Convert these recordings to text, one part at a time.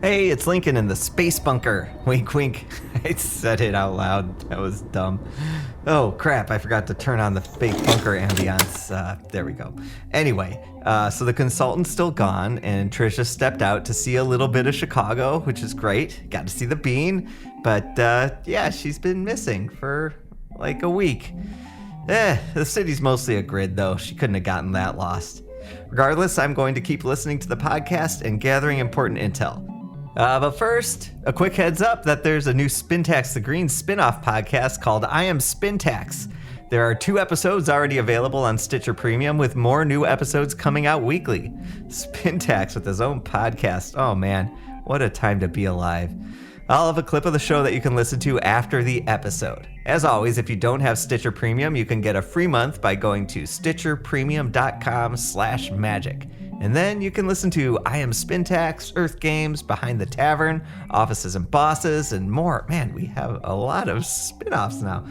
Hey, it's Lincoln in the space bunker. Wink, wink. I said it out loud. That was dumb. Oh, crap. I forgot to turn on the fake bunker ambience. There we go. Anyway, so the consultant's still gone, and Trisha stepped out to see a little bit of Chicago, which is great. Got to see the bean. But, yeah, she's been missing for like a week. The city's mostly a grid, though. She couldn't have gotten that lost. Regardless, I'm going to keep listening to the podcast and gathering important intel. But first, a quick heads up that there's a new Spintax the Green spin-off podcast called I Am Spintax. There are 2 episodes already available on Stitcher Premium, with more new episodes coming out weekly. Spintax with his own podcast. Oh man, what a time to be alive. I'll have a clip of the show that you can listen to after the episode. As always, if you don't have Stitcher Premium, you can get a free month by going to stitcherpremium.com/magic. And then you can listen to I Am Spintax, Earth Games, Behind the Tavern, Offices and Bosses, and more. Man, we have a lot of spin-offs now.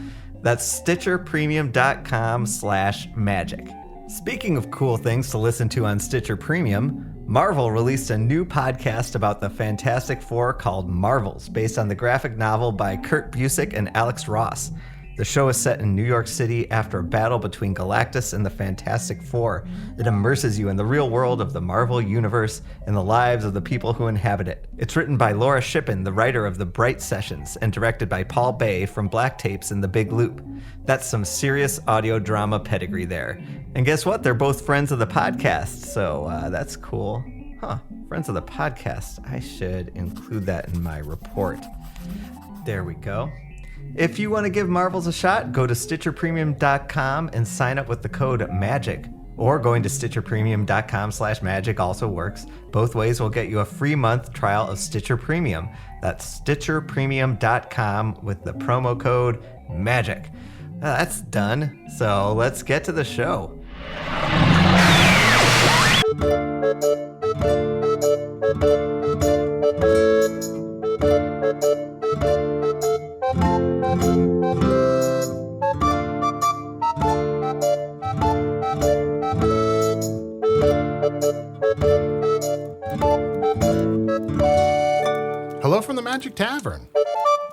That's stitcherpremium.com/magic. Speaking of cool things to listen to on Stitcher Premium, Marvel released a new podcast about the Fantastic Four called Marvels, based on the graphic novel by Kurt Busiek and Alex Ross. The show is set in New York City after a battle between Galactus and the Fantastic Four. It immerses you in the real world of the Marvel Universe and the lives of the people who inhabit it. It's written by Laura Shippen, the writer of The Bright Sessions, and directed by Paul Bay from Black Tapes and The Big Loop. That's some serious audio drama pedigree there. And guess what? They're both friends of the podcast, so that's cool. Friends of the podcast. I should include that in my report. There we go. If you want to give Marvels a shot, go to StitcherPremium.com and sign up with the code MAGIC. Or going to StitcherPremium.com/magic also works. Both ways will get you a free month trial of Stitcher Premium. That's StitcherPremium.com with the promo code MAGIC. That's done, so let's get to the show. Hello from the Magic Tavern,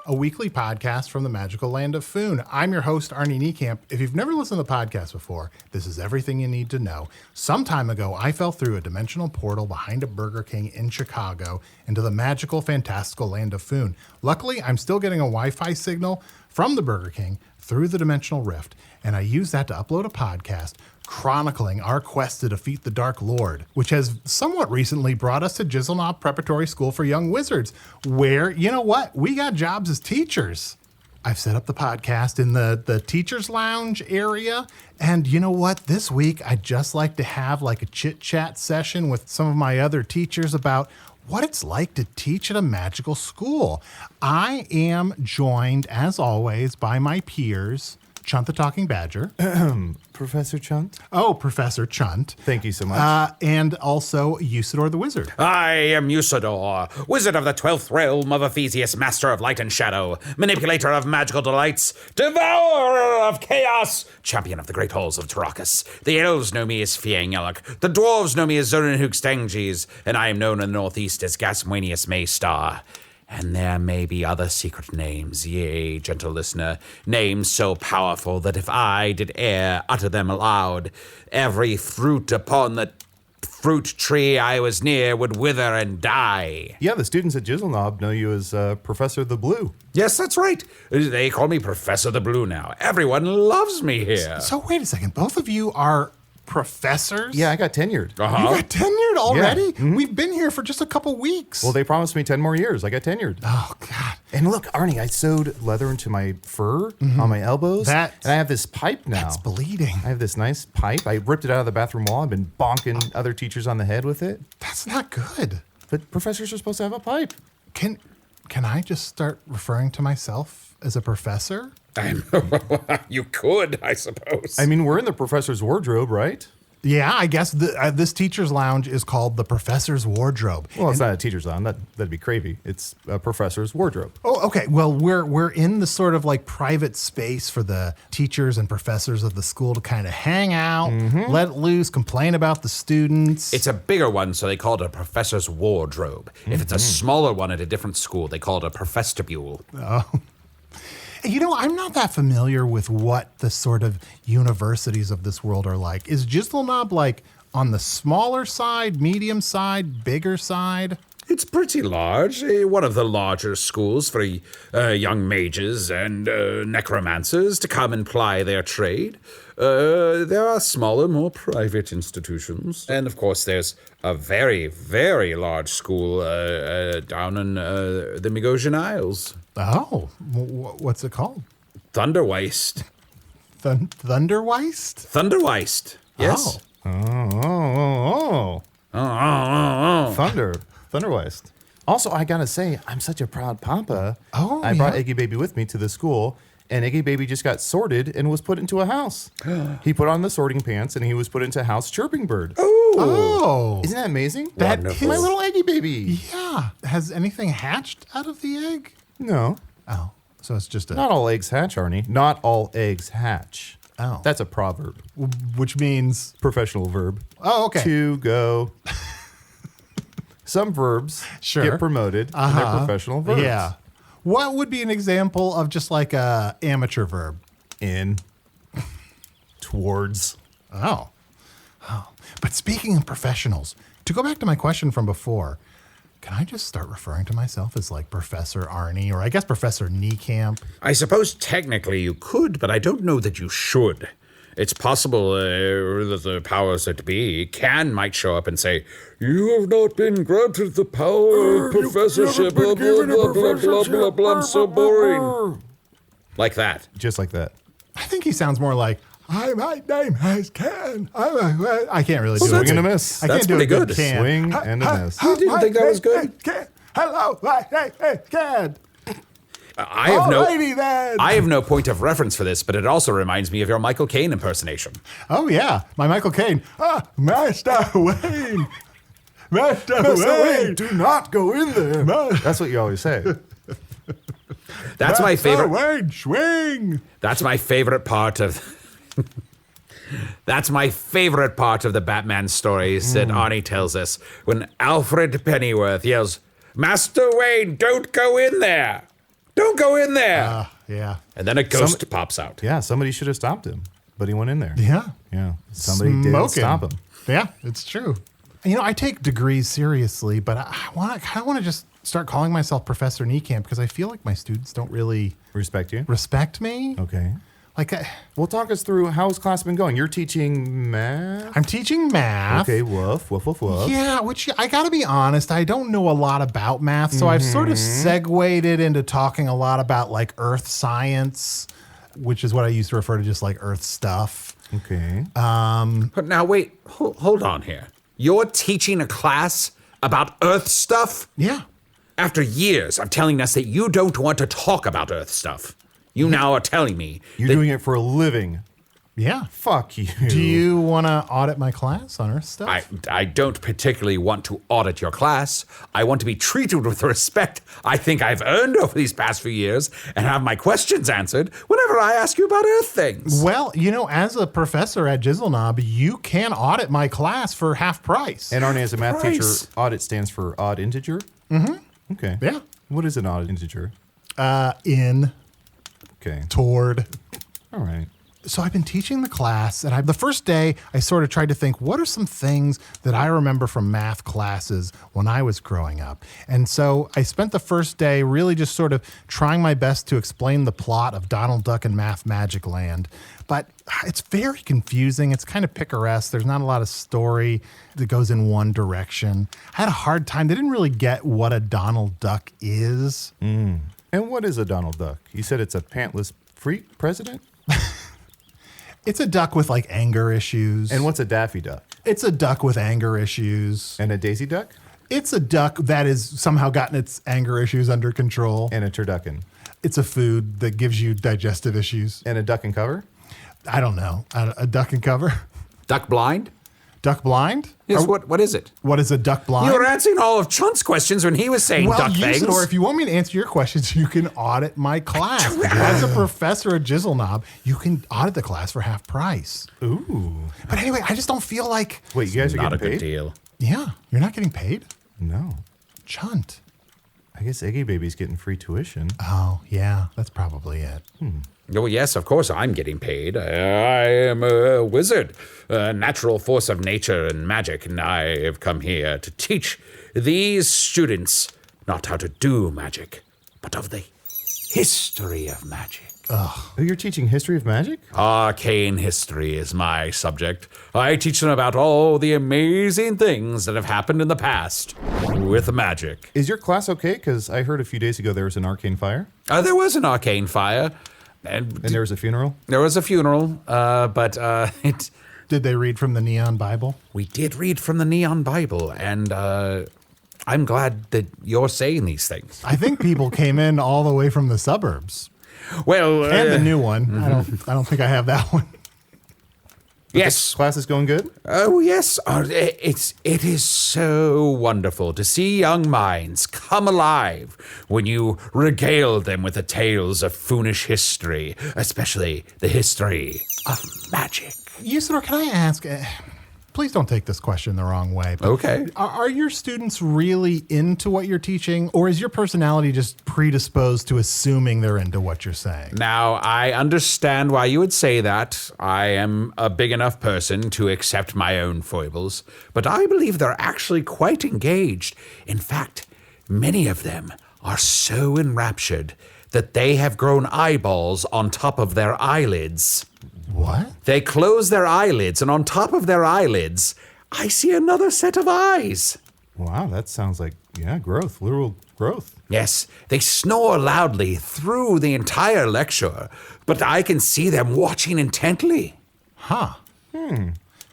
a weekly podcast from the magical land of Foon. I'm your host, Arnie Niekamp. If you've never listened to the podcast before, this is everything you need to know. Some time ago, I fell through a dimensional portal behind a Burger King in Chicago into the magical, fantastical land of Foon. Luckily, I'm still getting a Wi-Fi signal from the Burger King through the dimensional rift, and I use that to upload a podcast chronicling our quest to defeat the Dark Lord, which has somewhat recently brought us to Jizzleknob Preparatory School for Young Wizards, where, you know what, we got jobs as teachers. I've set up the podcast in the teacher's lounge area, and you know what, this week I'd just like to have like a chit-chat session with some of my other teachers about what it's like to teach at a magical school. I am joined, as always, by my peers, Chunt the Talking Badger. Professor Chunt? Oh, Professor Chunt. Thank you so much. And also Usidore the Wizard. I am Usidore, wizard of the 12th realm of Ephesius, master of light and shadow, manipulator of magical delights, devourer of chaos, champion of the great halls of Tarakas. The elves know me as Fiangyalak, the dwarves know me as Zonenhook Stanges, and I am known in the northeast as Gaswanius Maystar. And there may be other secret names, yea, gentle listener, names so powerful that if I did utter them aloud, every fruit upon the fruit tree I was near would wither and die. Yeah, the students at Jizzleknob know you as Professor the Blue. Yes, that's right. They call me Professor the Blue now. Everyone loves me here. So wait a second, both of you are professors? Yeah, I got tenured. You got tenured already? Yeah. Mm-hmm. We've been here for just a couple weeks. Well, they promised me 10 more years. I got tenured. Oh, God. And look, Arnie, I sewed leather into my fur on my elbows. And I have this pipe now. That's bleeding. I have this nice pipe. I ripped it out of the bathroom wall. I've been bonking other teachers on the head with it. That's not good. But professors are supposed to have a pipe. Can I just start referring to myself as a professor? You could, I suppose. I mean, we're in the professor's wardrobe, right? Yeah, I guess this teacher's lounge is called the Professor's Wardrobe. Well, it's not a teacher's lounge. That'd be crazy. It's a professor's wardrobe. Oh, okay. Well, we're in the sort of like private space for the teachers and professors of the school to kind of hang out, let loose, complain about the students. It's a bigger one, so they call it a professor's wardrobe. If it's a smaller one at a different school, they call it a profestibule. Oh. You know, I'm not that familiar with what the sort of universities of this world are like. Is Jizzleknob like on the smaller side, medium side, bigger side? It's pretty large, one of the larger schools for young mages and necromancers to come and ply their trade. There are smaller, more private institutions. And, of course, there's a very, very large school down in the Migosian Isles. Oh, what's it called? Thunderweist. Thunderweist? Thunderweist, yes. Oh. Thunderweist. Also, I gotta say, I'm such a proud papa. Oh, I brought Iggy Baby with me to the school, and Iggy Baby just got sorted and was put into a house. He put on the sorting pants, and he was put into House Chirping Bird. Oh. Isn't that amazing? That My is- little Iggy Baby. Yeah. Has anything hatched out of the egg? No. Oh, so it's just Not all eggs hatch, Arnie. Not all eggs hatch. Oh. That's a proverb. Which means... Professional verb. Oh, okay. To go. Some verbs get promoted in their professional verbs. Yeah. What would be an example of just like a amateur verb? In. Towards. Oh. But speaking of professionals, to go back to my question from before, can I just start referring to myself as like Professor Arnie, or I guess Professor Niekamp? I suppose technically you could, but I don't know that you should. It's possible that the powers that be might show up and say, "You have not been granted the power of professorship, blah, blah, blah, blah, blah, blah, blah, I'm so boring." Like that. Just like that. I think he sounds more like, "Hi, my name is Ken." I can't really do it. Swing and a miss. I That's can't do pretty a good. Ken. Swing and a miss. You didn't think that was good? Hello, my name is Ken. I have no point of reference for this, but it also reminds me of your Michael Caine impersonation. Oh, yeah. My Michael Caine. Master Wayne. Master Wayne. Do not go in there. That's what you always say. That's my favorite. Wayne, swing. That's my favorite part of. That's my favorite part of the Batman stories that Arnie tells us when Alfred Pennyworth yells, "Master Wayne, don't go in there! Don't go in there!" Yeah. And then a ghost pops out. Yeah, somebody should have stopped him, but he went in there. Yeah. Yeah. Somebody did Smoking. stop him. Yeah, it's true. You know, I take degrees seriously, but I want to just start calling myself Professor Niekamp because I feel like my students don't really Respect you. respect me. Okay. Like, Well, talk us through how's class been going. You're teaching math? I'm teaching math. Okay, woof, woof, woof, woof. Yeah, which I got to be honest, I don't know a lot about math, so I've sort of segued it into talking a lot about like earth science, which is what I used to refer to just like earth stuff. Okay. But now wait, hold on here. You're teaching a class about Earth stuff? Yeah. After years of telling us that you don't want to talk about Earth stuff, you now are telling me You're doing it for a living. Yeah. Fuck you. Do you want to audit my class on earth stuff? I don't particularly want to audit your class. I want to be treated with the respect I think I've earned over these past few years and have my questions answered whenever I ask you about Earth things. Well, you know, as a professor at Jizzleknob, you can audit my class for half price. And Arnie, as a math teacher, Price. audit stands for odd integer? Mm-hmm. Okay. Yeah. What is an odd integer? In, Okay. toward. All right. So I've been teaching the class, and the first day I sort of tried to think, what are some things that I remember from math classes when I was growing up? And so I spent the first day really just sort of trying my best to explain the plot of Donald Duck and Math Magic Land. But it's very confusing. It's kind of picaresque. There's not a lot of story that goes in one direction. I had a hard time. They didn't really get what a Donald Duck is. And what is a Donald Duck? You said it's a pantless freak president? It's a duck with like anger issues. And what's a Daffy Duck? It's a duck with anger issues. And a Daisy Duck? It's a duck that has somehow gotten its anger issues under control. And a turducken? It's a food that gives you digestive issues. And a duck and cover? I don't know. A duck and cover? Duck blind? Duck blind? Yes, what is it? What is a duck blind? You were answering all of Chunt's questions when he was saying duck things. Usidore, if you want me to answer your questions, you can audit my class. As a professor at Jizzleknob, you can audit the class for half price. Ooh. But anyway, I just don't feel like... Wait, you guys are Not a getting good paid? deal. Yeah, you're not getting paid? No. Chunt. I guess Eggy Baby's getting free tuition. Oh, yeah, that's probably it. Oh, yes, of course I'm getting paid. I am a wizard, a natural force of nature and magic, and I have come here to teach these students not how to do magic, but of the history of magic. Oh, you're teaching history of magic? Arcane history is my subject. I teach them about all the amazing things that have happened in the past with magic. Is your class okay? Because I heard a few days ago there was an arcane fire. There was an arcane fire. And there was a funeral? There was a funeral, but Did they read from the Neon Bible? we did read from the Neon Bible, and I'm glad that you're saying these things. I think people came in all the way from the suburbs. Well, And the new one. I don't think I have that one. yes. Class is going good? Oh, yes. It is so wonderful to see young minds come alive when you regale them with the tales of Foonish history, especially the history of magic. Usidore, can I ask, please don't take this question the wrong way. But Okay. Are your students really into what you're teaching, or is your personality just predisposed to assuming they're into what you're saying? Now, I understand why you would say that. I am a big enough person to accept my own foibles, but I believe they're actually quite engaged. In fact, many of them are so enraptured that they have grown eyeballs on top of their eyelids. What? They close their eyelids, and on top of their eyelids, I see another set of eyes. Wow, that sounds like, growth, literal growth. Yes, they snore loudly through the entire lecture, but I can see them watching intently. Huh.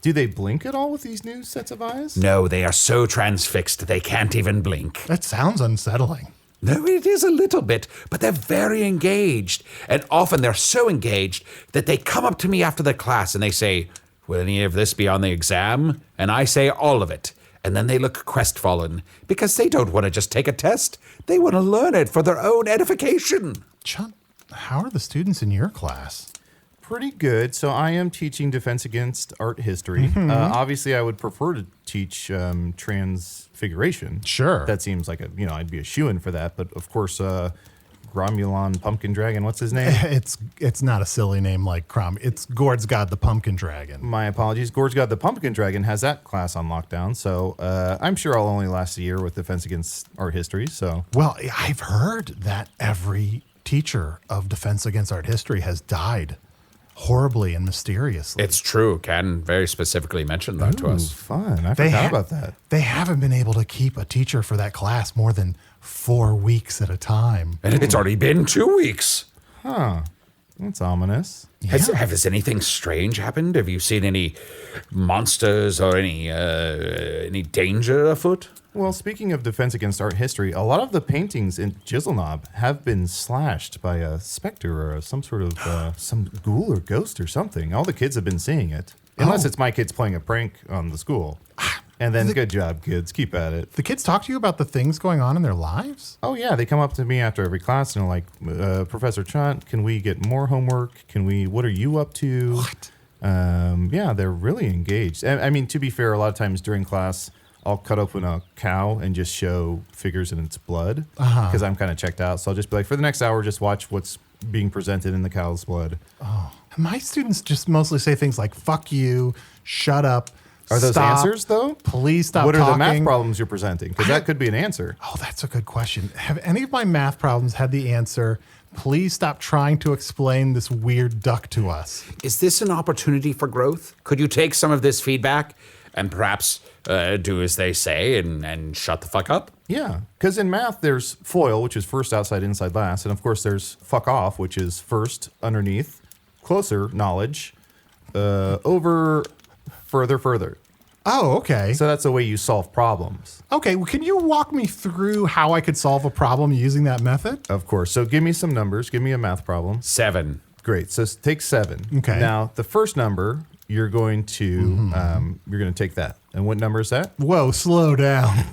Do they blink at all with these new sets of eyes? No, they are so transfixed they can't even blink. That sounds unsettling. No, it is a little bit, but they're very engaged. And often they're so engaged that they come up to me after the class and they say, "Will any of this be on the exam?" And I say, "All of it." And then they look crestfallen because they don't want to just take a test. They want to learn it for their own edification. Chunt, how are the students in your class? Pretty good. So I am teaching Defense Against Art History. Obviously, I would prefer to teach Transfiguration. Sure. That seems like I'd be a shoo-in for that. But of course, Gromulon Pumpkin Dragon, what's his name? It's not a silly name like Crom. It's Gord's God the Pumpkin Dragon. My apologies. Gord's God the Pumpkin Dragon has that class on lockdown. So I'm sure I'll only last a year with Defense Against Art History. So Well, I've heard that every teacher of Defense Against Art History has died horribly and mysteriously. It's true. Ken very specifically mentioned that to us. fun. I forgot about that. They haven't been able to keep a teacher for that class more than 4 weeks at a time. And it's already been 2 weeks. That's ominous. Has anything strange happened? Have you seen any monsters or any danger afoot? Well, speaking of Defense Against Art History, a lot of the paintings in Jizzleknob have been slashed by a specter or some sort of some ghoul or ghost or something. All the kids have been seeing it. Unless it's my kids playing a prank on the school. And then, good job, kids. Keep at it. The kids talk to you about the things going on in their lives? Oh, yeah. They come up to me after every class and are like, Professor Chunt, can we get more homework? What are you up to? What? Yeah, they're really engaged. I mean, to be fair, a lot of times during class, I'll cut open a cow and just show figures in its blood because I'm kind of checked out. So I'll just be like, for the next hour, just watch what's being presented in the cow's blood. My students just mostly say things like, fuck you, shut up, Are those stop, answers, though? Please stop What are talking. the math problems you're presenting? Because that could be an answer. Oh, that's a good question. Have any of my math problems had the answer, please stop trying to explain this weird duck to us? Is this an opportunity for growth? Could you take some of this feedback and perhaps do as they say and shut the fuck up? Yeah, because in math, there's FOIL, which is first, outside, inside, last. And of course, there's fuck off, which is first, underneath, closer, knowledge, over, further, further. Oh, okay. So that's the way you solve problems. Okay, well, can you walk me through how I could solve a problem using that method? Of course. So give me some numbers. Give me a math problem. 7. Great. So take 7. Okay. Now, the first number you're going to take that. And what number is that? Whoa, slow down.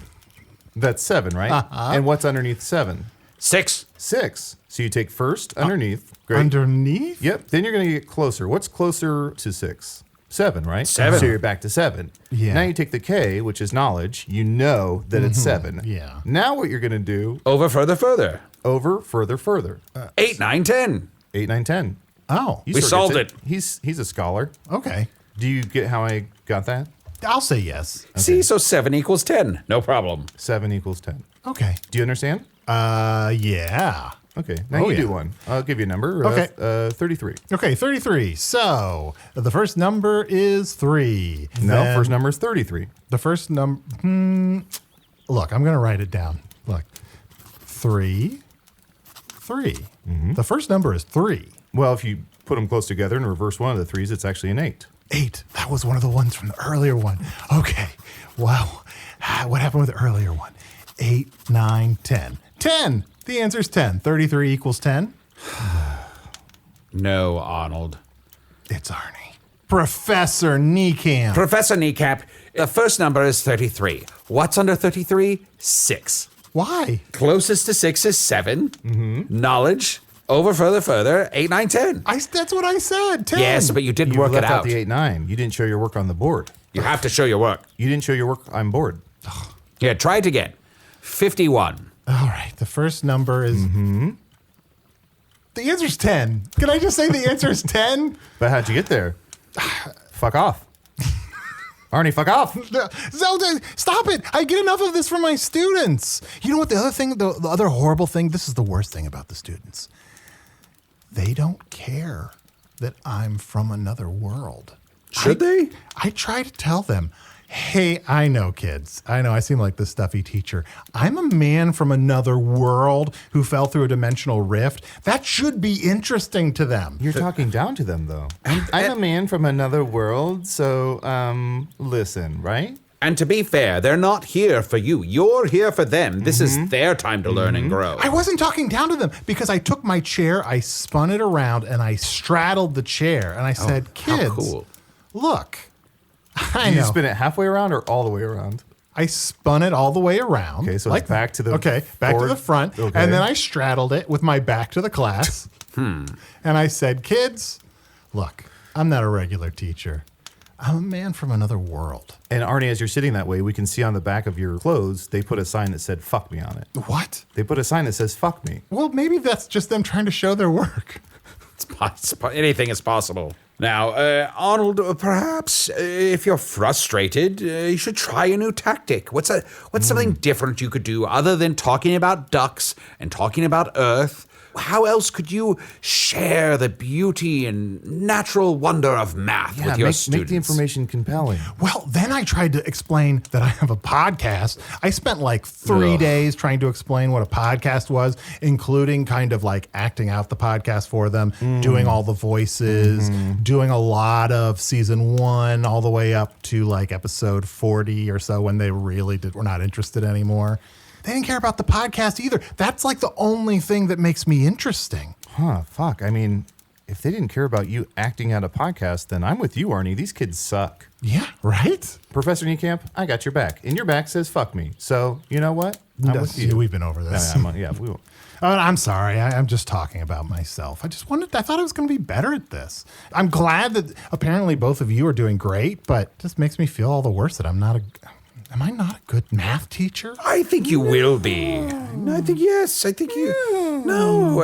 That's 7, right? And what's underneath 7? 6. 6. So you take first underneath. Great. Underneath? Yep. Then you're going to get closer. What's closer to 6? 7, right? 7. So you're back to 7. Yeah. Now you take the K, which is knowledge. You know that it's 7. Yeah. Now what you're going to do, Over, further. over, further. 8, 9, 10. 8, 9, 10. Oh, He We sort of solved gets He's a scholar. okay. Do you get how I got that? I'll say yes. See, so 7 equals 10. No problem. 7 equals 10. Okay. Do you understand? Yeah. Okay. Now you yeah. do one. I'll give you a number. Okay. 33. Okay, 33. So the first number is 3. No, Then first number is 33. The first number. Look, I'm going to write it down. Look, 3. The first number is 3. Well, if you put them close together and reverse one of the 3s, it's actually an 8. 8. That was one of the ones from the earlier one. Okay. Wow. What happened with the earlier one? 8, 9, 10. 10. The answer is 10. 33 equals 10. No, Arnold. It's Arnie. Professor Niekamp. Professor Niekamp, the first number is 33. What's under 33? 6. Why? Closest to 6 is 7. Knowledge. Over, further. 8, 9, 10. That's what I said. 10. Yes, but you didn't You work it left out out. the 8, 9. You didn't show your work on the board. You have to show your work. You didn't show your work. I'm bored. Yeah, try it again. 51. All right. The first number is. The answer's 10. Can I just say the answer is 10? But how'd you get there? Fuck off. Arnie, fuck off. Zelda, stop it. I get enough of this from my students. You know what the other thing, the other horrible thing, this is the worst thing about the students. They don't care that I'm from another world. Should they? I try to tell them, hey, I know, kids. I know I seem like the stuffy teacher. I'm a man from another world who fell through a dimensional rift. That should be interesting to them. You're talking down to them, though. I'm a man from another world, so, listen, right? And to be fair, they're not here for you. You're here for them. This is their time to learn and grow. I wasn't talking down to them because I took my chair, I spun it around, and I straddled the chair. And I said, kids, How cool. look, I Did you know. spin it halfway around or all the way around? I spun it all the way around. Okay, so it's back to the back to forward. the front. Okay. And then I straddled it with my back to the class. And I said, kids, look, I'm not a regular teacher. I'm a man from another world. And Arnie, as you're sitting that way, we can see on the back of your clothes, they put a sign that said, fuck me on it. What? They put a sign that says, fuck me. Well, maybe that's just them trying to show their work. Anything is possible. Now, Arnold, perhaps if you're frustrated, you should try a new tactic. What's something different you could do other than talking about ducks and talking about Earth? How else could you share the beauty and natural wonder of math with your students? Make the information compelling. Well, then I tried to explain that I have a podcast. I spent like 3 days trying to explain what a podcast was, including kind of like acting out the podcast for them, doing all the voices, doing a lot of season 1 all the way up to like episode 40 or so when they really were not interested anymore. They didn't care about the podcast either. That's like the only thing that makes me interesting. Huh, fuck. I mean, if they didn't care about you acting out a podcast, then I'm with you, Arnie. These kids suck. Yeah, right? Professor Niekamp, I got your back. And your back says fuck me. So, you know what? I'm with you. We've been over this. We will. I'm sorry. I'm just talking about myself. I thought I was going to be better at this. I'm glad that apparently both of you are doing great, but it just makes me feel all the worse that am I not a good math teacher? I think you will be. I think yes. I think you. No.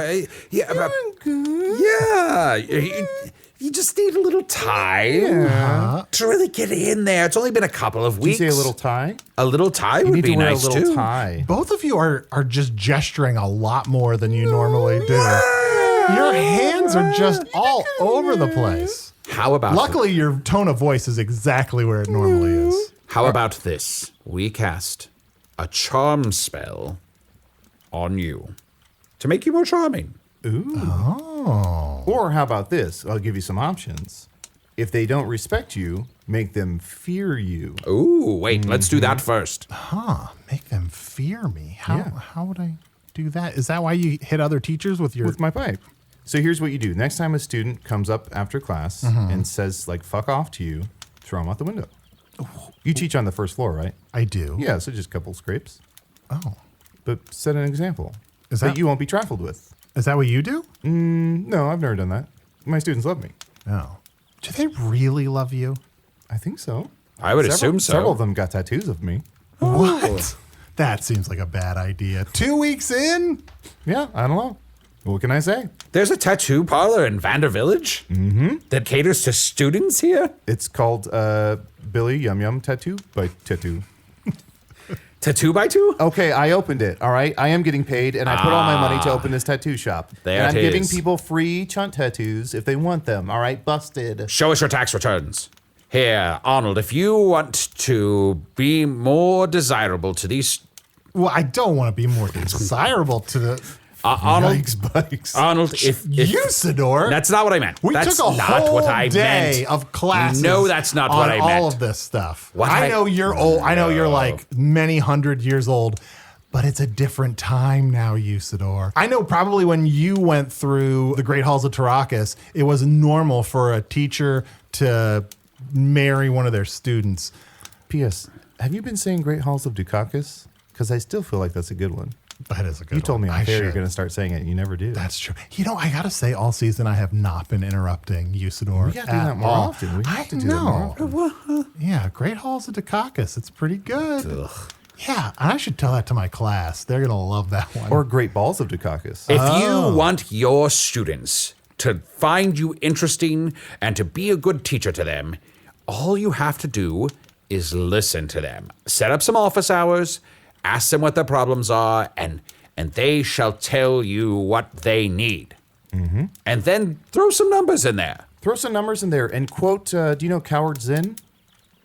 You just need a little time to really get in there. It's only been a couple of Did weeks. you say a little tie? A little tie You would need be to wear nice a little too. tie. Both of you are just gesturing a lot more than you normally do. Your hands are just all over the place. How about Luckily, your tone of voice is exactly where it normally is. How about this? We cast a charm spell on you to make you more charming. Ooh. Oh. Or how about this? I'll give you some options. If they don't respect you, make them fear you. Ooh, wait, let's do that first. Make them fear me. How would I do that? Is that why you hit other teachers with your... With my pipe. So here's what you do. Next time a student comes up after class and says, like, fuck off to you, throw them out the window. You teach on the first floor, right? I do. Yeah, so just a couple scrapes. Oh. But set an example Is that that you won't be trifled with. Is that what you do? No, I've never done that. My students love me. No. Do they really love you? I think so. I would assume so. Several of them got tattoos of me. What? That seems like a bad idea. 2 weeks in? Yeah, I don't know. What can I say? There's a tattoo parlor in Vander Village that caters to students here. It's called Billy Yum Yum Tattoo by Tattoo. Tattoo by two? Okay, I opened it, all right? I am getting paid, and I put all my money to open this tattoo shop. There and I'm it giving is. people free Chunt tattoos if they want them, all right? Busted. Show us your tax returns. Here, Arnold, if you want to be more desirable to these... Well, I don't want to be more desirable to the Arnold, Yikes, bikes. Arnold, if Usidore. that's not what I meant. We That's took a not whole what I day meant. of classes. No, that's not on what I meant. all of this stuff. What I I- know you're old. I know you're like many hundred years old, but it's a different time now, Usidore. I know probably when you went through the Great Halls of Tarakas, it was normal for a teacher to marry one of their students. P.S. Have you been saying Great Halls of Dukakis? Because I still feel like that's a good one. That is a good You told one. me I on fair should. you're going to start saying it. You never do. That's true. You know, I gotta say, all season I have not been interrupting Usidore. We gotta do at that more all. often. We have I to do that more know. Yeah, Great Halls of Dukakis. It's pretty good. Yeah, and I should tell that to my class. They're gonna love that one. Or Great Balls of Dukakis. If you want your students to find you interesting and to be a good teacher to them, all you have to do is listen to them. Set up some office hours, ask them what their problems are, and they shall tell you what they need. And then throw some numbers in there. Throw some numbers in there and quote, do you know Coward Zinn?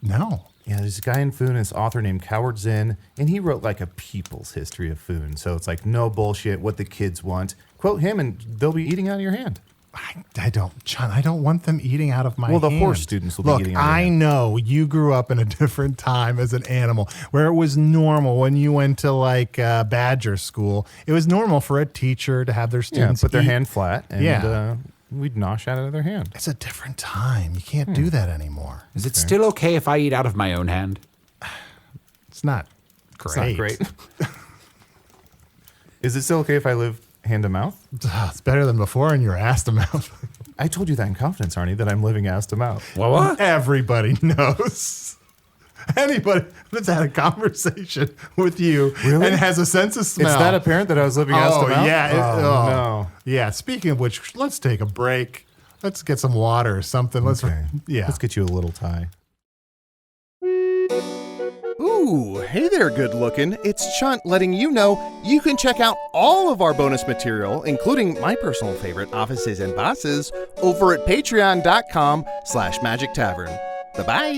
no. Yeah, there's a guy in Foon, this author named Coward Zinn, and he wrote like a people's history of Foon. So it's like no bullshit, what the kids want. Quote him and they'll be eating out of your hand. I don't, John. I don't want them eating out of my Well, the hand. horse students will be Look, eating out of your I hand. know you grew up in a different time as an animal where it was normal when you went to like Badger school. It was normal for a teacher to have their Yeah, students put their eat. hand flat and Yeah. we'd nosh out of their hand. It's a different time. You can't do that anymore. Is it still okay if I eat out of my own hand? It's not great. It's not great. Is it still okay if I live hand to mouth? It's better than before, and you're ass to mouth. I told you that in confidence, Arnie, that I'm living ass to mouth. What? Everybody knows. Anybody that's had a conversation with you Really? and has a sense of smell. It's that apparent that I was living ass to mouth? yeah. No. Yeah. Speaking of which, let's take a break. Let's get some water or something. Let's Okay. yeah. Let's get you a little tie. Ooh, hey there, good looking. It's Chunt letting you know you can check out all of our bonus material, including my personal favorite, Offices and Bosses, over at patreon.com/Magic Tavern. Bye-bye.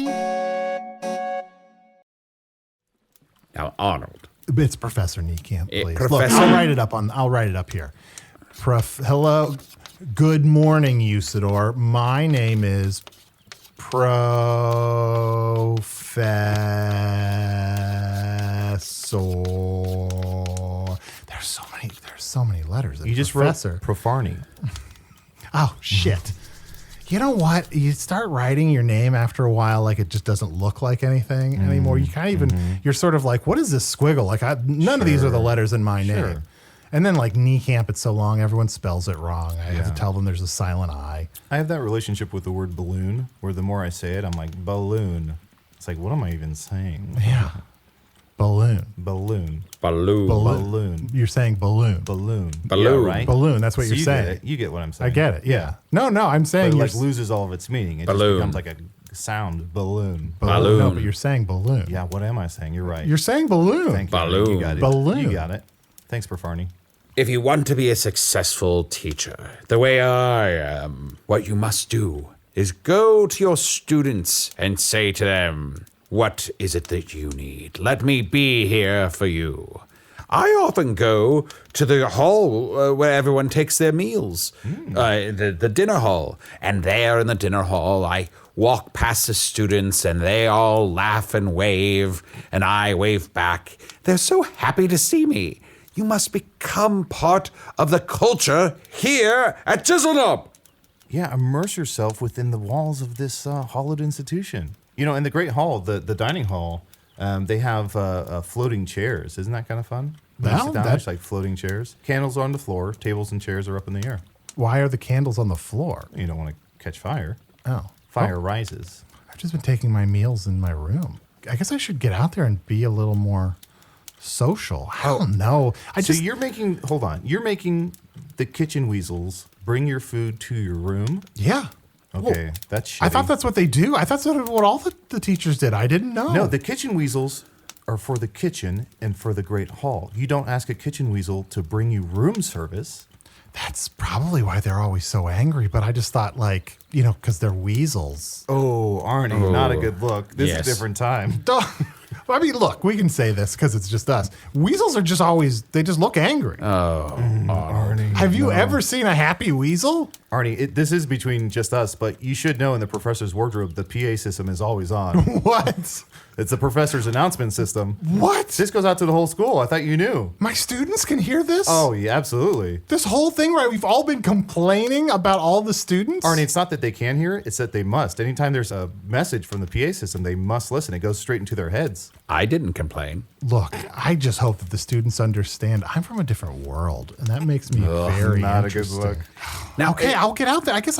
Now, Arnold. It's Professor Niekamp, please. Look, Professor- I'll write it up here. Hello. Good morning, Usidore. My name is Professor. There's so many letters. in You just Professor. wrote Profarni. Oh shit. You know what? You start writing your name after a while, like it just doesn't look like anything anymore. You can't even. You're sort of like, what is this squiggle? Like, none of these are the letters in my name. And then like Niekamp, it's so long, everyone spells it wrong. I have to tell them there's a silent I. I have that relationship with the word balloon, where the more I say it, I'm like, balloon. It's like, what am I even saying? Yeah. Balloon. Balloon. Baloo. Balloon. You're saying balloon. Balloon. Balloon. Yeah, right? Balloon. That's what So you're you saying. Get it. You get what I'm saying. I get it. Yeah. No, I'm But saying it you're like loses all of its meaning. It Balloon. just becomes like a sound. Balloon. balloon. No, balloon. but you're saying balloon. Yeah, what am I saying? You're right. You're saying balloon. Thank you. Balloon. You got it. Balloon. You got it. Thanks, Profarni. If you want to be a successful teacher, the way I am, what you must do is go to your students and say to them, what is it that you need? Let me be here for you. I often go to the hall where everyone takes their meals, the dinner hall. And there in the dinner hall, I walk past the students and they all laugh and wave, and I wave back. They're so happy to see me. You must become part of the culture here at Jizzleknob. Yeah, immerse yourself within the walls of this hallowed institution. You know, in the Great Hall, the dining hall, they have floating chairs. Isn't that kind of fun? When you Well, sit down, that- there's like floating chairs. Candles are on the floor. Tables and chairs are up in the air. Why are the candles on the floor? You don't want to catch fire. Oh. Fire rises. I've just been taking my meals in my room. I guess I should get out there and be a little more social. I don't know. You're making, hold on, you're making the kitchen weasels bring your food to your room? Yeah. Okay, Well, that's shitty. I thought that's what they do. I thought that's what all the teachers did. I didn't know. No, the kitchen weasels are for the kitchen and for the Great Hall. You don't ask a kitchen weasel to bring you room service. That's probably why they're always so angry. But I just thought, like, because they're weasels. Oh, Arnie, not a good look. This is Yes. a different time. Duh. I mean, look, we can say this because it's just us. Weasels are just always, they just look angry. Arnie. Have you ever seen a happy weasel? Arnie, this is between just us, but you should know in the professor's wardrobe, the PA system is always on. What? It's the professor's announcement system. What? This goes out to the whole school. I thought you knew. My students can hear this? Oh, yeah, absolutely. This whole thing where we've all been complaining about all the students? Arnie, it's not that they can hear it, it's that they must. Anytime there's a message from the PA system, they must listen. It goes straight into their heads. I didn't complain. Look, I just hope that the students understand I'm from a different world, and that makes me very Not a good interesting. look. Now, Okay, I'll get out there. I guess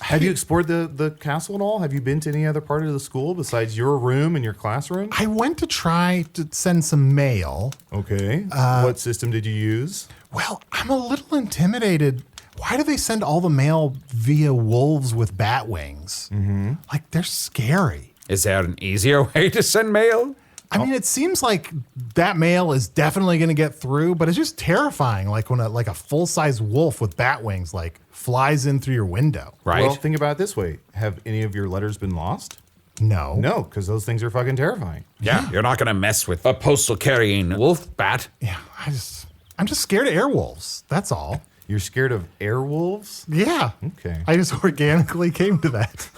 Have you explored the castle at all? Have you been to any other part of the school besides your room and your classroom? I went to try to send some mail. Okay. What system did you use? Well, I'm a little intimidated. Why do they send all the mail via wolves with bat wings? Mm-hmm. Like, they're scary. is there an easier way to send mail? I mean, it seems like that mail is definitely going to get through, but it's just terrifying. Like when a full-size wolf with bat wings like flies in through your window. Right? Well, think about it this way. Have any of your letters been lost? No. No, because those things are fucking terrifying. yeah, you're not going to mess with a postal carrying wolf bat. Yeah, I'm just scared of airwolves. That's all. You're scared of airwolves? Yeah. Okay. I just organically came to that.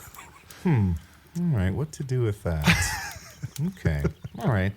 All right, what to do with that? Okay. All right.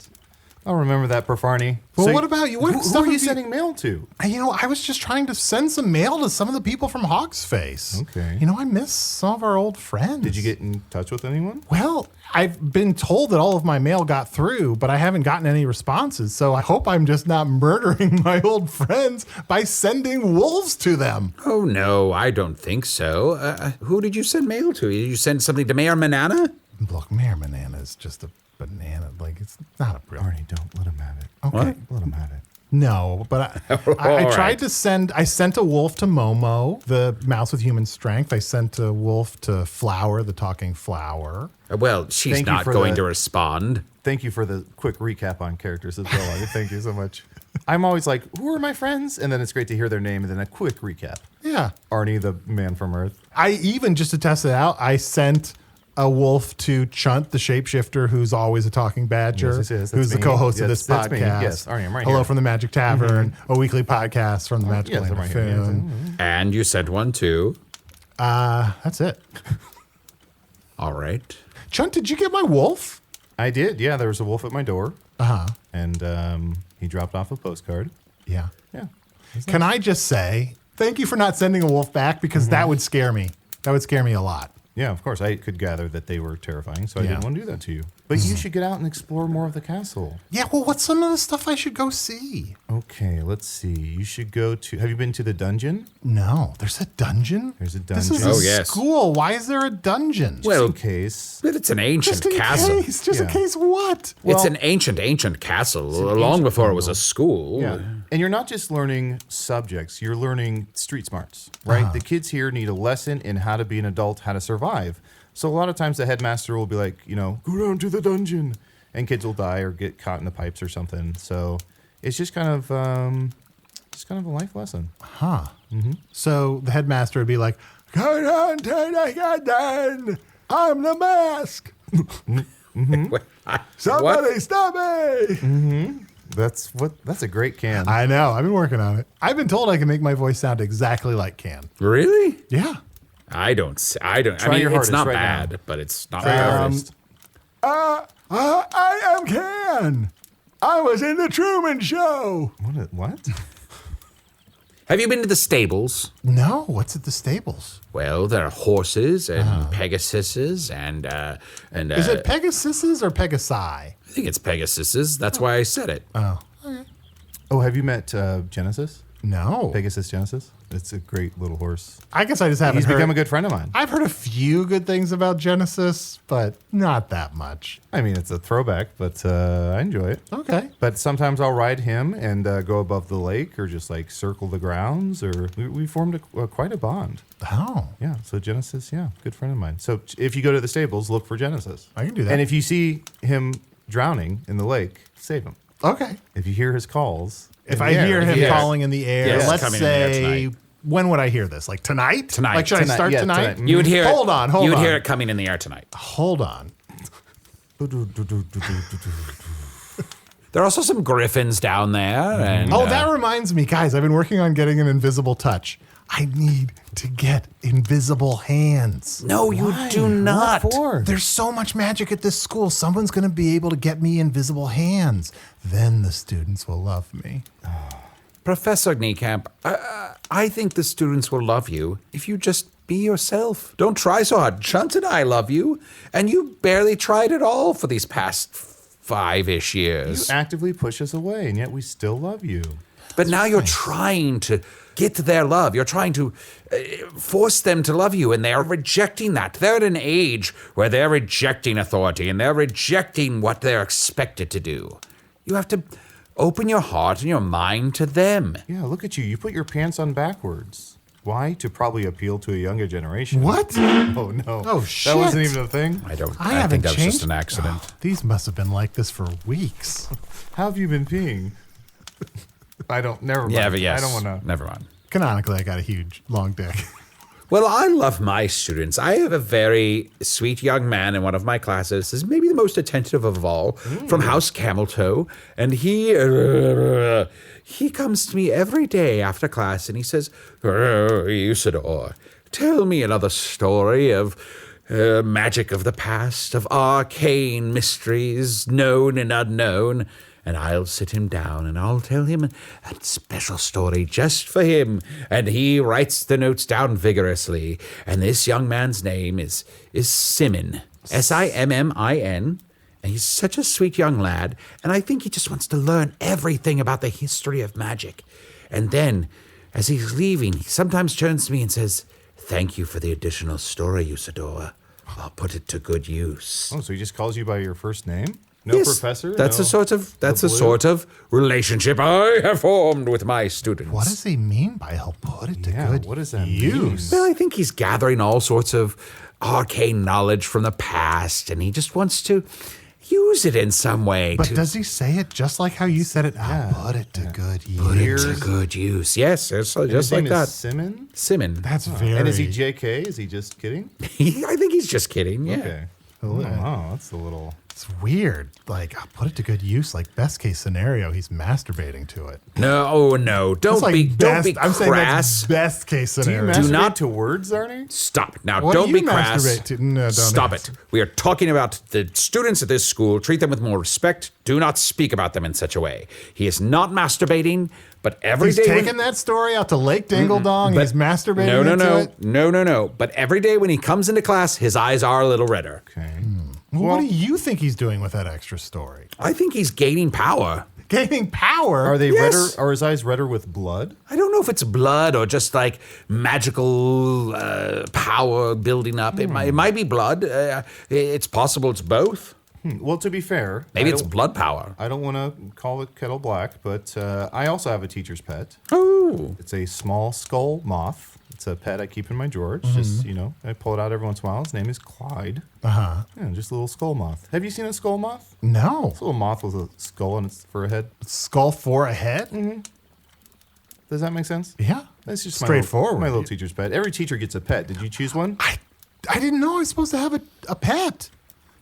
I'll remember that, Arnie. Well, what about you? What Who stuff are you have you- sending mail to? I was just trying to send some mail to some of the people from Hog's Face. Okay. I miss some of our old friends. Did you get in touch with anyone? Well, I've been told that all of my mail got through, but I haven't gotten any responses. So I hope I'm just not murdering my old friends by sending wolves to them. Oh, no, I don't think so. Who did you send mail to? Did you send something to Mayor Manana? Look, Mayor Banana is just a banana. Like, it's not a real. Arnie, don't let him have it. Okay. Let him have it. No, but I All tried right. to send. I sent a wolf to Momo, the mouse with human strength. I sent a wolf to Flower, the talking flower. Well, she's Thank you not for going that. to respond. Thank you for the quick recap on characters as well, Arnie. Thank you so much. I'm always like, who are my friends? And then it's great to hear their name and then a quick recap. Yeah. Arnie, the man from Earth. I even, just to test it out, I sent a wolf to Chunt, the shapeshifter, who's always a talking badger, Yes, that's who's the me. co-host of Yes, this that's podcast. me. Yes, Arnie, I'm right Hello here. from the Magic Tavern, a weekly podcast from the Magical yes, Land I'm of right here. Yes, Foon. And you sent one too. That's it. All right. Chunt, did you get my wolf? I did. Yeah, there was a wolf at my door. Uh-huh. And he dropped off a postcard. Yeah. Yeah. Can I just say, thank you for not sending a wolf back, because that would scare me. That would scare me a lot. Yeah, of course. I could gather that they were terrifying, so I Yeah. didn't want to do that to you. But you should get out and explore more of the castle. Yeah, well, what's some of the stuff I should go see? Okay, let's see. You should go to. Have you been to the dungeon? No, there's a dungeon? There's a This dungeon. is a Oh, yes. school. Why is there a dungeon? Well, In case. but it's an ancient just in castle. case. Just in Yeah. case what? It's an ancient castle, long before it was a school. Yeah. And you're not just learning subjects, you're learning street smarts, right? The kids here need a lesson in how to be an adult, how to survive. So a lot of times the headmaster will be like, go down to the dungeon. And kids will die or get caught in the pipes or something. So it's just kind of a life lesson. So the headmaster would be like, "Go down to the garden. I'm the mask. Somebody stop me." That's a great can. I know. I've been working on it. I've been told I can make my voice sound exactly like Can. Really? Yeah. I don't. I Try mean, your it's hardest not right bad, now. but it's not Try your bad. hardest. I am Can. I was in the Truman Show. What? Have you been to the stables? No, what's at the stables? Well, there are horses and Pegasuses and Is it Pegasuses or Pegasi? I think it's Pegasuses. That's why I said it. Oh, have you met Genesis? No. Pegasus Genesis? It's a great little horse. I guess I just haven't He's heard. become a good friend of mine. I've heard a few good things about Genesis, but not that much. I mean, it's a throwback, but I enjoy it. Okay. But sometimes I'll ride him and go above the lake or just like circle the grounds, or we formed quite a bond. Oh. Yeah, so Genesis, yeah, good friend of mine. So if you go to the stables, look for Genesis. I can do that. And if you see him drowning in the lake, save him. Okay. If you hear his calls. If in I the air, hear him Yeah. calling in the air, Yes, let's coming in the air say, tonight. when would I hear this? Like tonight? Tonight. Like, should I Tonight, start yeah, tonight? tonight. You would hear Hold on. You would hear it coming in the air tonight. Hold on. There are also some griffins down there. And, Oh, that reminds me, guys, I've been working on getting an invisible touch. I need to get invisible hands. No, you do not. What for? There's so much magic at this school. Someone's going to be able to get me invisible hands. Then the students will love me. Professor Niekamp, I think the students will love you if you just be yourself. Don't try so hard. Chunt and I love you, and you barely tried at all for these past 5-ish You years. actively push us away, and yet we still love you. But now you're trying to get their love. You're trying to force them to love you, and they are rejecting that. They're at an age where they're rejecting authority, and they're rejecting what they're expected to do. You have to open your heart and your mind to them. Yeah, look at you. You put your pants on backwards. Why? To probably appeal to a younger generation. What? Oh, no. Oh, That shit. wasn't even a thing? I haven't think that was changed. just an accident. These must have been like this for weeks. How have you been peeing? Never mind. Yeah, but yes. I don't want to. Never mind. Canonically, I got a huge, long dick. Well, I love my students. I have a very sweet young man in one of my classes. Is maybe the most attentive of all, from House Cameltoe, and he comes to me every day after class, and he says, "Usidore, tell me another story of magic of the past, of arcane mysteries, known and unknown." And I'll sit him down and I'll tell him a special story just for him. And he writes the notes down vigorously. And this young man's name is Simon, Simmin. And he's such a sweet young lad. And I think he just wants to learn everything about the history of magic. And then, as he's leaving, he sometimes turns to me and says, "Thank you for the additional story, Usidore. I'll put it to good use." Oh, so he just calls you by your first name? No Yes, professor? That's no a sort of relationship I have formed with my students. What does he mean by he'll put it to Yeah, good what does that use? Well, I think he's gathering all sorts of arcane knowledge from the past, and he just wants to use it in some way. But to does he say it just like how you said it? I'll put it to good put it use. to good use. Yes, just And his like name that. is Simon? Simon. That's very... And is he JK? Is he just kidding? I think he's just kidding. Yeah. Okay. Oh, that's a little. It's weird. Like, I'll put it to good use. Like, best case scenario, he's masturbating to it. No, oh no! That's Don't be I'm saying crass. that's best case Do you scenario. masturbate not- to words, Arnie? Stop. Now, What don't do be you crass. masturbate to? No, don't Stop answer. it. We are talking about the students at this school. Treat them with more respect. Do not speak about them in such a way. He is not masturbating, but every He's day when- taking that story out to Lake Dingle Dong and he's masturbating into it. No. But every day when he comes into class, his eyes are a little redder. Okay. Well, what do you think he's doing with that extra story? I think he's gaining power. Gaining power? Are they Yes. redder? Are his eyes redder with blood? I don't know if it's blood or just like magical power building up. It might be blood. It's possible it's both. Well, to be fair, Maybe I it's don't- blood power. I don't want to call it kettle black, but I also have a teacher's pet. Oh. It's a small skull moth. It's a pet I keep in my drawer. It's just, I pull it out every once in a while. His name is Clyde. Uh-huh. Yeah, just a little skull moth. Have you seen a skull moth? No. It's a little moth with a skull on its for a head. Skull for a head? Does that make sense? Yeah. That's just straightforward. My little teacher's pet. Every teacher gets a pet. Did you choose one? I didn't know I was supposed to have a pet.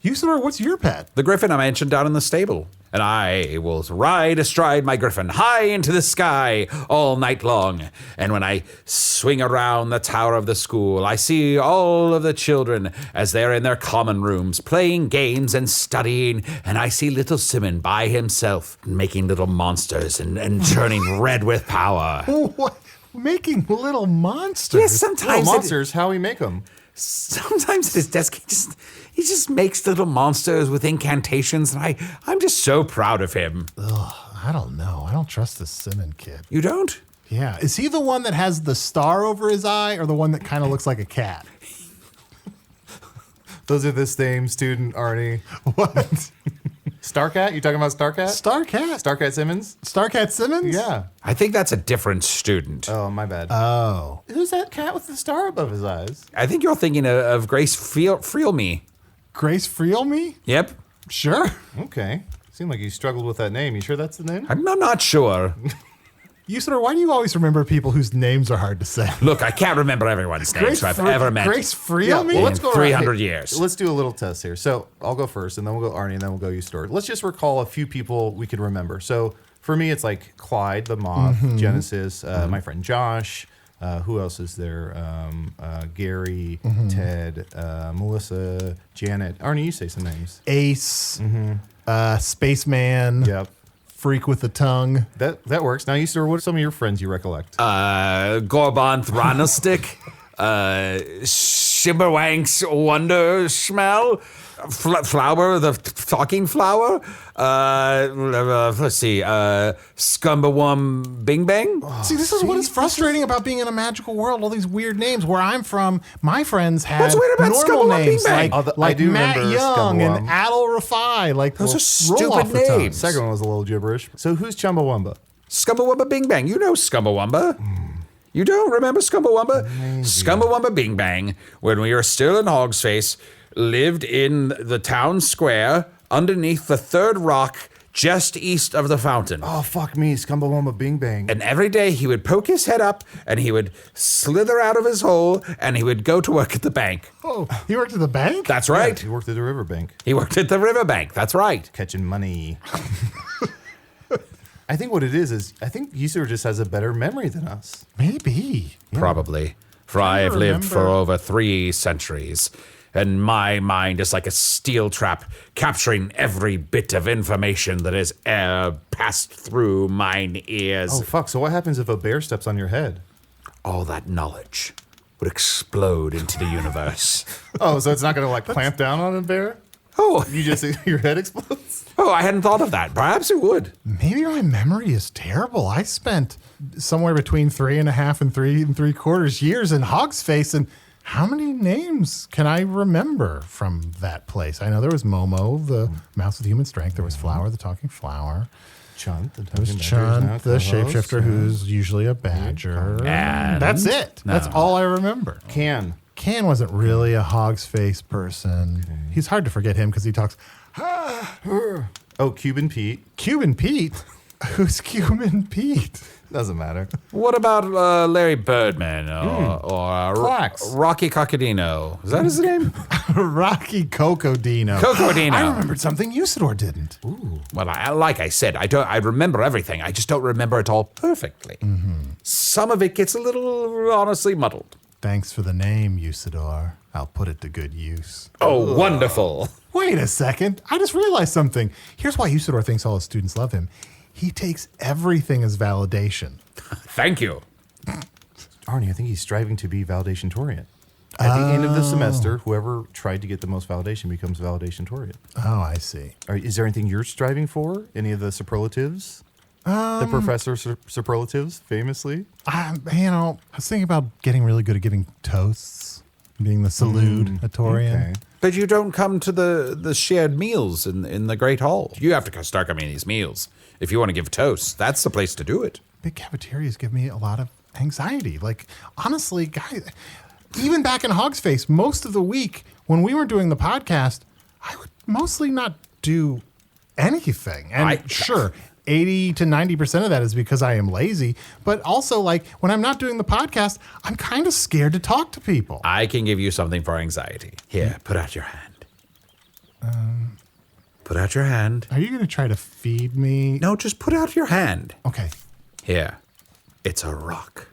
Usidore, what's your pet? The griffin I mentioned down in the stable. and I will ride astride my griffin high into the sky all night long. And when I swing around the tower of the school, I see all of the children as they're in their common rooms playing games and studying, and I see little Simon by himself making little monsters and turning red with power. What? Making little monsters? Yes, sometimes Little monsters, how we make them. Sometimes at his desk, he just makes little monsters with incantations, and I'm just so proud of him. I don't know. I don't trust this Simon kid. You don't? Yeah. Is he the one that has the star over his eye or the one that kind of looks like a cat? Those are the same student, Arnie. What? Starcat? You talking about Starcat? Starcat? Starcat Simmons? Starcat Simmons? Yeah. I think that's a different student. Oh, my bad. Oh. Who's that cat with the star above his eyes? I think you're thinking of Grace Freelme. Grace Freelme? Yep. Sure. Okay. Seemed like you struggled with that name. You sure that's the name? I'm not sure. Usidore, why do you always remember people whose names are hard to say? Look, I can't remember everyone's names I've ever met. Grace Freelme? Yeah, well, let's go around. 300 years. Let's do a little test here. So I'll go first, and then we'll go Arnie, and then we'll go Usidore. Let's just recall a few people we can remember. So for me, it's like Clyde the Moth, Genesis, my friend Josh. Who else is there? Gary, Ted, Melissa, Janet. Arnie, you say some names. Ace, Spaceman, Yep. Freak with the Tongue. That works. Now, Usidore, what are some of your friends you recollect? Gorbanth Ranelstick, Shimmerwanks Wonder Schmell, Flower, the talking flower. Let's see, Scumbawum Bing Bang. See, this is what is frustrating about being in a magical world. All these weird names. Where I'm from, my friends have What's weird about normal Scumbawum names Bing Bang? like I do Matt remember Young and Scumbawum. Adal Rifai. Like Those are stupid roll off the tongue. names. Second one was a little gibberish. So who's Chumbawamba? Scumbawumba Bing Bang. You know Scumbawumba. You don't remember Scumbawumba? Scumbawumba Bing Bang, when we were still in Hogsface, lived in the town square underneath the third rock just east of the fountain. Oh, fuck me. Scumbawamba Bing Bang. And every day he would poke his head up and he would slither out of his hole and he would go to work at the bank. Oh, he worked at the bank? That's right. He worked at the riverbank. He worked at the riverbank. That's right. Catching money. I think what it is I think Usidore just has a better memory than us. Maybe. Probably. For I have lived for remember. over 3 centuries. And my mind is like a steel trap, capturing every bit of information that has passed through mine ears. Oh, fuck. So what happens if a bear steps on your head? All that knowledge would explode into the universe. Oh, so it's not going to, like, clamp down on a bear? Oh, You just, your head explodes? I hadn't thought of that. Perhaps it would. Maybe my memory is terrible. I spent somewhere between 3.5 and 3 3/4 years in Hogsface, and how many names can I remember from that place? I know there was Momo, the mouse with human strength. There was Flower, the talking flower. Chunt. There was Chunt, the shapeshifter, who's usually a badger. And That's it. That's all I remember. Can wasn't really a Hogsface person. He's hard to forget him because he talks. Oh, Cuban Pete. Cuban Pete? Who's Cuban Pete? Doesn't matter. What about Larry Birdman or Clax. Rocky Coccodino? Is that his name? Rocky Cocodino. Cocodino. I remembered something Usidore didn't. Well, like I said, I remember everything. I just don't remember it all perfectly. Some of it gets a little, honestly, muddled. Thanks for the name, Usidore. I'll put it to good use. Oh, wonderful. Wait a second. I just realized something. Here's why Usidore thinks all his students love him. He takes everything as validation. Thank you. Arnie, I think he's striving to be validation-torian. At the end of the semester, whoever tried to get the most validation becomes validation-torian. Oh, I see. Is there anything you're striving for? Any of the superlatives? The professor superlatives, famously? I was thinking about getting really good at giving toasts, being the salutatorian. Okay. But you don't come to the shared meals in the Great Hall. You have to start coming to these meals. If you want to give toasts, that's the place to do it. Big cafeterias give me a lot of anxiety. Like, honestly, guys, even back in Hogsface, most of the week when we were doing the podcast, I would mostly not do anything. And sure, 80 to 90% of that is because I am lazy. But also, like, when I'm not doing the podcast, I'm kind of scared to talk to people. I can give you something for anxiety. Here, put out your hand. Put out your hand. Are you going to try to feed me? No, just put out your hand. Okay. Here. It's a rock.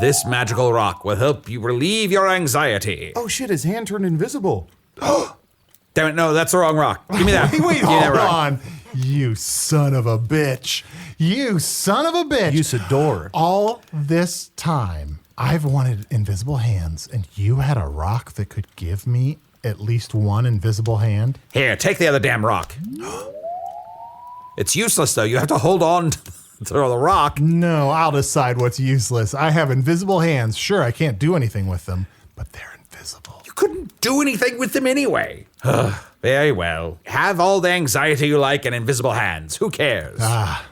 This magical rock will help you relieve your anxiety. Oh shit, his hand turned invisible. Damn it, no, that's the wrong rock. Give me that. Wait, Give me that hold rock. on. You son of a bitch. You son of a bitch. Usidore. All this time, I've wanted invisible hands, and you had a rock that could give me at least one invisible hand? Here, take the other damn rock. It's useless, though. You have to hold on to the rock. No, I'll decide what's useless. I have invisible hands. Sure, I can't do anything with them, but they're invisible. You couldn't do anything with them anyway. Very well. Have all the anxiety you like and invisible hands. Who cares?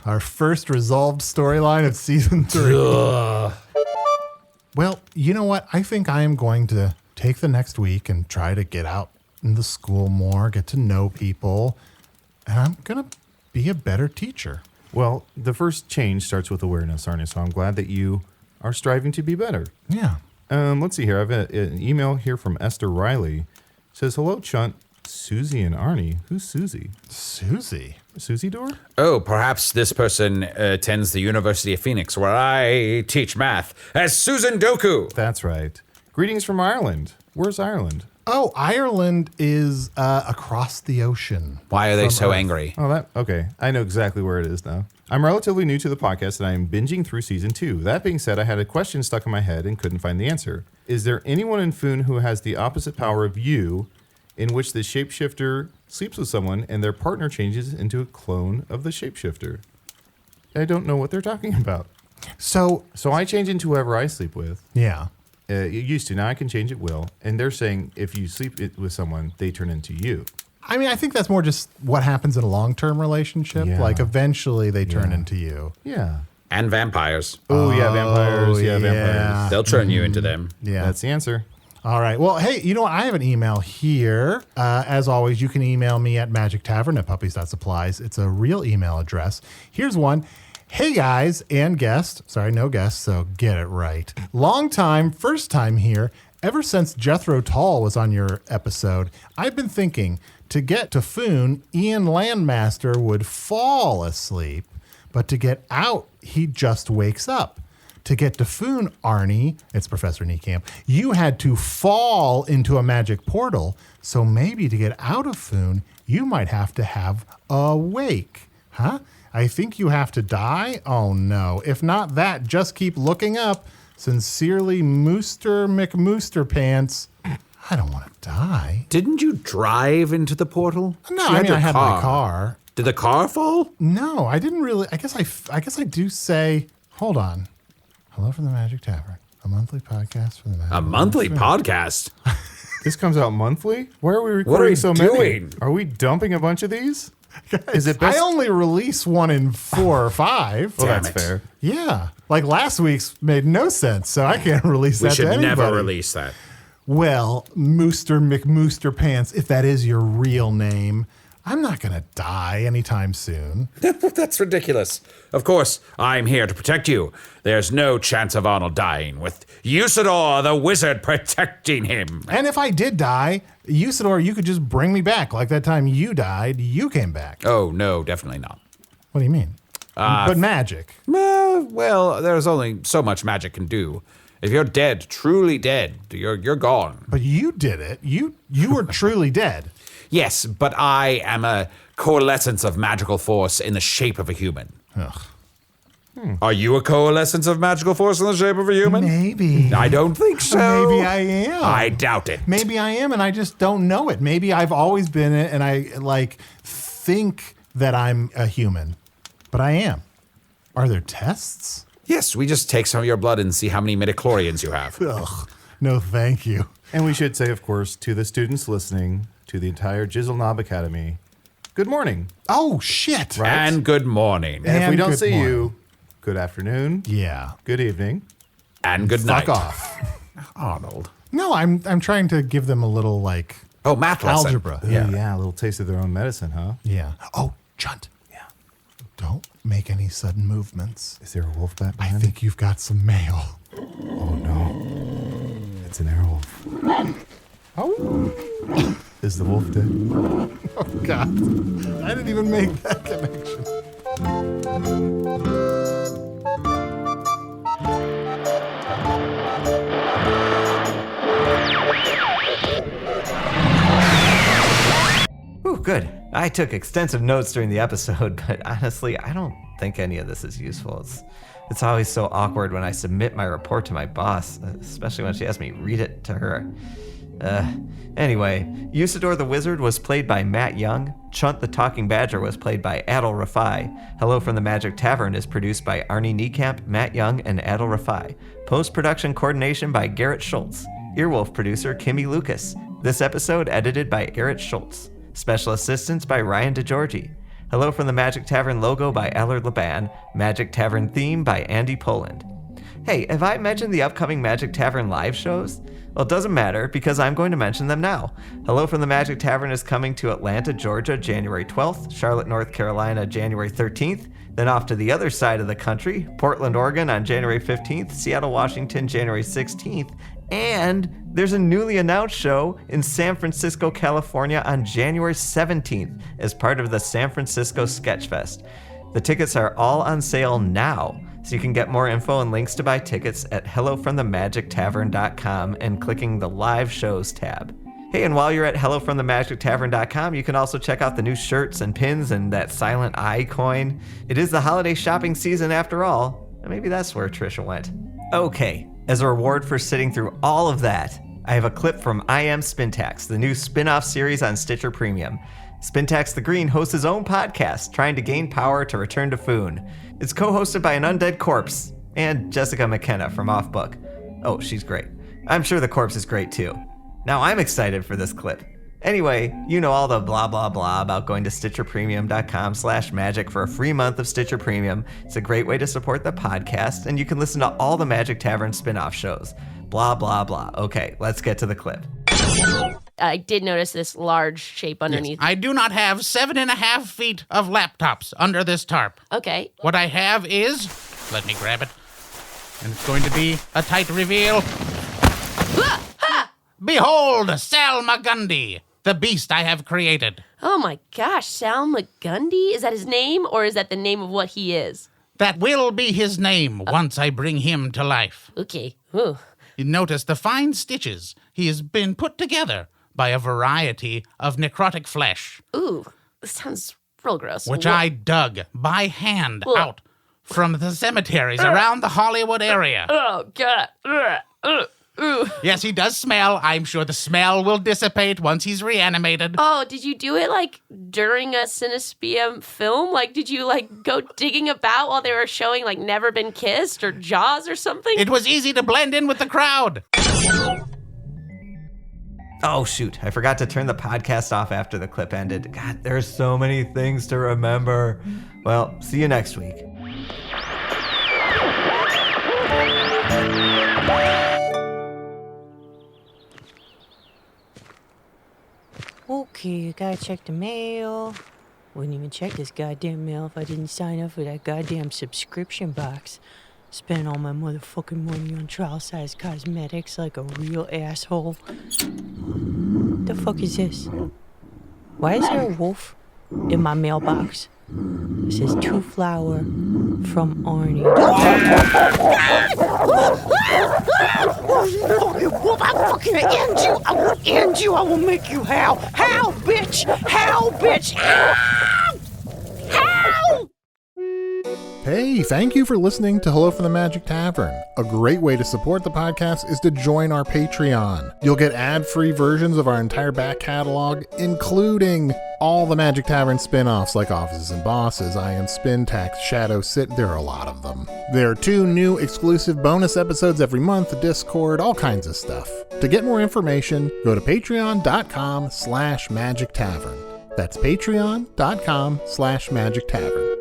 Our first resolved storyline of season 3. Well, you know what? I think I am going to take the next week and try to get out in the school more, get to know people, and I'm going to be a better teacher. Well, the first change starts with awareness, Arnie, so I'm glad that you are striving to be better. Yeah. Let's see here. I've got an email here from Esther Riley. It says, hello, Chunt, Susie, and Arnie. Who's Susie? Susie? Usidore? Oh, perhaps this person attends the University of Phoenix, where I teach math as Susan Doku. That's right. Greetings from Ireland. Where's Ireland? Oh, Ireland is across the ocean. Why are they from so Earth. angry? Oh, okay. I know exactly where it is now. I'm relatively new to the podcast and I am binging through season 2. That being said, I had a question stuck in my head and couldn't find the answer. Is there anyone in Foon who has the opposite power of you, in which the shapeshifter sleeps with someone and their partner changes into a clone of the shapeshifter? I don't know what they're talking about. So I change into whoever I sleep with. yeah. It used to. Now I can change at will. And they're saying if you sleep with someone, they turn into you. I mean, I think that's more just what happens in a long-term relationship. Yeah. Like, eventually they turn into you. Yeah. And vampires. Oh, yeah, vampires. yeah. Vampires. They'll turn you into them. Yeah. That's the answer. All right. Well, hey, you know what? I have an email here. As always, you can email me at magictavern@puppies.supplies. It's a real email address. Here's one. Hey, guys and guest. Sorry, no guest, so get it right. Long time, first time here. Ever since Jethro Tull was on your episode, I've been thinking to get to Foon, Ian Landmaster would fall asleep, but to get out, he just wakes up. To get to Foon, Arnie, it's Professor Niekamp, you had to fall into a magic portal, so maybe to get out of Foon, you might have to have a wake. Huh? I think you have to die? Oh no. If not that, just keep looking up. Sincerely, Mooster McMoosterpants. I don't want to die. Didn't you drive into the portal? No, You I mean, your I had my car. Did the car fall? No, I didn't really. I guess I do say, hold on. Hello from the Magic Tavern, a monthly podcast for the Magic A monthly podcast? This comes out monthly? Why are we recording What are we so doing? many? Are we dumping a bunch of these? Is it best? I only release one in 4 or 5. Well, Damn that's it. fair. Yeah. Like last week's made no sense, so I can't release We that to should anybody. never release that. Well, Mooster McMoosterpants, if that is your real name, I'm not going to die anytime soon. That's ridiculous. Of course, I'm here to protect you. There's no chance of Arnold dying, with Usidore the wizard protecting him. And if I did die, Usidore, you could just bring me back. Like that time you died, you came back. Oh, no, definitely not. What do you mean? But magic. Well, there's only so much magic can do. If you're dead, truly dead, you're gone. But you did it. You were truly dead. Yes, but I am a coalescence of magical force in the shape of a human. Ugh. Are you a coalescence of magical force in the shape of a human? Maybe. I don't think so. Maybe I am. I doubt it. Maybe I am, and I just don't know it. Maybe I've always been it, and I think that I'm a human, but I am. Are there tests? Yes, we just take some of your blood and see how many midichlorians you have. Ugh. No, thank you. And we should say, of course, to the students listening, to the entire Jizzleknob Academy, good morning. Oh shit! Right. And good morning. And if we And don't good see morning. you, good afternoon, Yeah. good evening. And good night. Fuck off. Arnold. No, I'm trying to give them a little like Oh, math lesson. algebra. Ooh, yeah, a little taste of their own medicine, huh? Yeah. Oh, Chunt. Yeah. Don't make any sudden movements. Is there a wolf bat I behind? think you've got some mail. Oh no, it's an Earwolf. Is the wolf dead? Oh, God. I didn't even make that connection. Ooh, good. I took extensive notes during the episode, but honestly, I don't think any of this is useful. It's always so awkward when I submit my report to my boss, especially when she has me read it to her. Anyway, Usidore the Wizard was played by Matt Young. Chunt the Talking Badger was played by Adal Rifai. Hello from the Magic Tavern is produced by Arnie Niekamp, Matt Young, and Adal Rifai. Post-production coordination by Garrett Schultz. Earwolf producer Kimmie Lucas. This episode edited by Garrett Schultz. Special assistance by Ryan DiGiorgi. Hello from the Magic Tavern logo by Allard Laban. Magic Tavern theme by Andy Poland. Hey, have I mentioned the upcoming Magic Tavern live shows? Well, it doesn't matter because I'm going to mention them now. Hello from the Magic Tavern is coming to Atlanta, Georgia, January 12th, Charlotte, North Carolina, January 13th, then off to the other side of the country, Portland, Oregon on January 15th, Seattle, Washington, January 16th, and there's a newly announced show in San Francisco, California on January 17th as part of the San Francisco Sketchfest. The tickets are all on sale now, so you can get more info and links to buy tickets at hellofromthemagictavern.com and clicking the live shows tab. Hey, and while you're at hellofromthemagictavern.com, you can also check out the new shirts and pins and that silent eye coin. It is the holiday shopping season after all, and maybe that's where Trisha went. Okay, as a reward for sitting through all of that, I have a clip from I Am Spintax, the new spin-off series on Stitcher Premium. Spintax the Green hosts his own podcast, trying to gain power to return to Foon. It's co-hosted by an undead corpse, and Jessica McKenna from Off Book. Oh, she's great. I'm sure the corpse is great too. Now I'm excited for this clip. Anyway, you know all the blah blah blah about going to stitcherpremium.com/magic for a free month of Stitcher Premium. It's a great way to support the podcast, and you can listen to all the Magic Tavern spin-off shows. Blah blah blah. Okay, let's get to the clip. I did notice this large shape underneath. I do not have 7.5 feet of laptops under this tarp. Okay. What I have is, let me grab it, and it's going to be a tight reveal. Behold, Sal Magundy, the beast I have created. Oh my gosh, Sal Magundy? Is that his name, or is that the name of what he is? That will be his name once I bring him to life. Okay. Ooh. You notice the fine stitches. He has been put together by a variety of necrotic flesh. Ooh, this sounds real gross. Which I dug by hand out from the cemeteries around the Hollywood area. Oh, God. Yes, he does smell. I'm sure the smell will dissipate once he's reanimated. Oh, did you do it, during a Cinespium film? Did you, go digging about while they were showing, Never Been Kissed or Jaws or something? It was easy to blend in with the crowd. Oh, shoot. I forgot to turn the podcast off after the clip ended. God, there's so many things to remember. Well, see you next week. Okay, I gotta check the mail. Wouldn't even check this goddamn mail if I didn't sign up for that goddamn subscription box. Spending all my motherfucking money on trial-size cosmetics like a real asshole. The fuck is this? Why is there a wolf in my mailbox? It says to flower from Arnie. Fucking wolf, I'm fucking end you. I will end you. I will make you howl. Howl, bitch. Howl, bitch. Howl. Howl. Hey, thank you for listening to Hello from the Magic Tavern. A great way to support the podcast is to join our Patreon. You'll get ad-free versions of our entire back catalog, including all the Magic Tavern spin-offs like Offices and Bosses, I Am Spintax, Shadow Sit. There are a lot of them. There are 2 new exclusive bonus episodes every month, Discord, all kinds of stuff. To get more information, go to patreon.com/Magic Tavern. That's patreon.com/Magic Tavern.